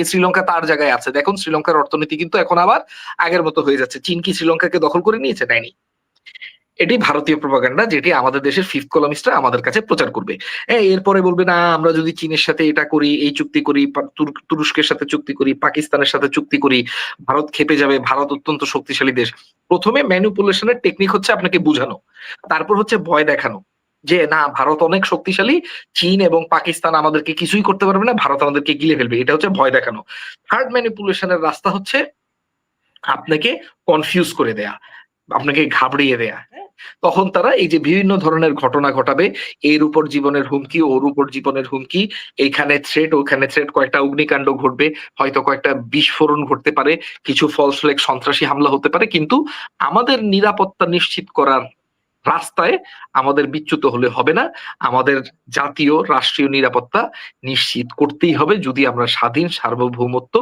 শ্রীলঙ্কা তার জায়গায় আছে। দেখুন শ্রীলঙ্কার অর্থনীতি কিন্তু এখন আবার আগের মতো হয়ে যাচ্ছে। চীন কি শ্রীলঙ্কাকে দখল করে নিয়েছে? নেয়নি। এটি ভারতীয় প্রোপাগান্ডা যেটি আমাদের দেশের ফিফথ কলামিস্টরা আমাদের কাছে প্রচার করবে। এরপরে বলবে না আমরা যদি চীনের সাথে এটা করি, এই চুক্তি করি, তুরস্কের সাথে চুক্তি করি, পাকিস্তানের সাথে চুক্তি করি, ভারত ক্ষেপে যাবে, ভারত অত্যন্ত শক্তিশালী দেশ। ১ম এ ম্যানিপুলেশন এর টেকনিক হচ্ছে আপনাকে বুঝানো। তারপর হচ্ছে ভয় দেখানো। যে না ভারত অনেক শক্তিশালী, চীন এবং পাকিস্তান আমাদেরকে কিছুই করতে পারবে না, ভারত আমাদেরকে গিলে ফেলবে। এটা হচ্ছে ভয় দেখানো। থার্ড ম্যানিপুলেশন এর রাস্তা হচ্ছে আপনাকে কনফিউজ করে দেয়া। আপনাকে ঘাবড়িয়ে দেয়া। হ্যাঁ? তখন তারা এই যে বিভিন্ন ধরনের ঘটনা ঘটাবে, এর উপর জীবনের হুমকি, ওর উপর জীবনের হুমকি, এইখানে থ্রেট, ওখানে থ্রেট, কয়েকটা অগ্নিকাণ্ড ঘটবে, হয়তো কয়েকটা বিস্ফোরণ ঘটতে পারে, কিছু ফলস ফ্ল্যাগ সন্ত্রাসী হামলা হতে পারে। কিন্তু আমাদের নিরাপত্তা নিশ্চিত করার রাস্তায় আমাদের বিচ্যুত হলে হবে না। আমাদের জাতীয় রাষ্ট্রীয় নিরাপত্তা নিশ্চিত করতেই হবে যদি আমরা স্বাধীন সার্বভৌমত্ব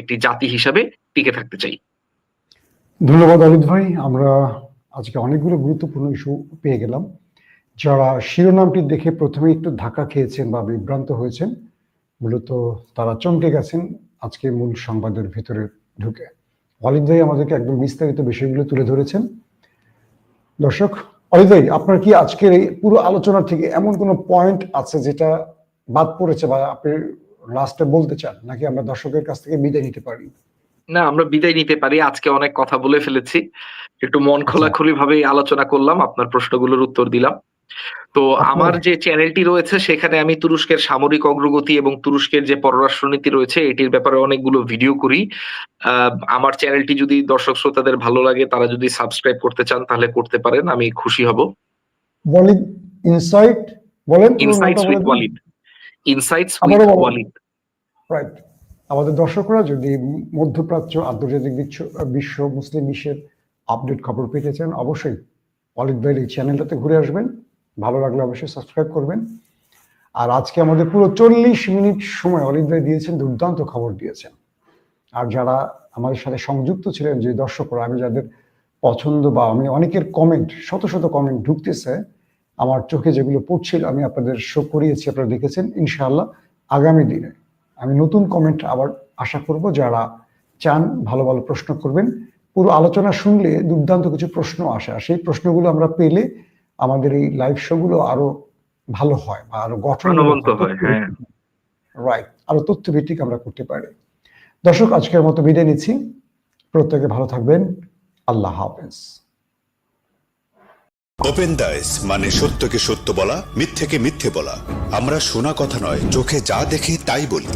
একটি জাতি হিসাবে টিকে থাকতে চাই। ধন্যবাদ অলিদ ভাই। আমরা আজকে অনেকগুলো গুরুত্বপূর্ণ ইস্যু পেয়ে গেলাম। যারা শিরোনামটি দেখে প্রথমে একটু ধাক্কা খেয়েছেন বা বিভ্রান্ত হয়েছেন, মূলত তারা চমকে গেছেন আজকে মূল সংবাদের ভিতরে ঢুকে। অলিদ ভাই আমাদেরকে একদম বিস্তারিত বিষয়গুলো তুলে ধরেছেন। দর্শক, অলিদ ভাই আপনার কি আজকের এই পুরো আলোচনা থেকে এমন কোনো পয়েন্ট আছে যেটা বাদ পড়েছে বা আপনি লাস্টে বলতে চান, নাকি আমরা দর্শকের কাছ থেকে বিদায় নিতে পারি? না, আমরা বিদায় নিতে পারি। আজকে অনেক কথা বলে ফেলেছি। একটু মন খোলাখুলি ভাবে আলোচনা করলাম। আপনার প্রশ্নগুলোর উত্তর দিলাম। তো আমার যে চ্যানেলটি রয়েছে সেখানে আমি তুরস্কের সামরিক অগ্রগতি এবং তুরস্কের যে পররাষ্ট্রনীতি রয়েছে এটির ব্যাপারে অনেকগুলো ভিডিও করি। আমার চ্যানেলটি যদি দর্শক শ্রোতাদের ভালো লাগে, তারা যদি সাবস্ক্রাইব করতে চান তাহলে করতে পারেন। আমি খুশি হব। ওয়ালিদ ইনসাইট বলেন, insights with Walid. Insights with আবারও বলেন। ওয়ালিদ। রাইট। আমাদের দর্শকরা যদি মধ্যপ্রাচ্য, আন্তর্জাতিক বিশ্ব, মুসলিম বিশ্বের আপডেট খবর পেতে চান, অবশ্যই অলিদ ভাইয়ের এই চ্যানেলটাতে ঘুরে আসবেন। ভালো লাগলে অবশ্যই সাবস্ক্রাইব করবেন। আর আজকে আমাদের পুরো 40 মিনিট সময় অলিদ ভাই দিয়েছেন, দুর্দান্ত খবর দিয়েছেন। আর যারা আমাদের সাথে সংযুক্ত ছিলেন, যে দর্শকরা, আমি যাদের পছন্দ বা আমি অনেকের কমেন্ট, শত শত কমেন্ট ঢুকতেছে, আমার চোখে যেগুলো পড়ছিল আমি আপনাদের শো করিয়েছি, আপনারা দেখেছেন। ইনশাআল্লাহ আগামী দিনে আমি নতুন কমেন্ট আবার আশা করব। যারা চান ভালো ভালো প্রশ্ন করবেন। পুরো আলোচনা শুনলে দুর্দান্ত কিছু প্রশ্ন আসে, আর সেই প্রশ্নগুলো আমরা পেলে আমাদের এই লাইভ শো গুলো আরো ভালো হয় বা আরো প্রাণবন্ত হয়। হ্যাঁ, রাইট, আরো তথ্য ভিত্তিক আমরা করতে পারি। দর্শক, আজকের মতো বিদায় নিচ্ছি। প্রত্যেকে ভালো থাকবেন। আল্লাহ হাফেজ। ওপেন দাইস মানে সত্যকে সত্য বলা, মিথ্যেকে মিথ্যে বলা। আমরা শোনা কথা নয়, চোখে যা দেখি তাই বলি।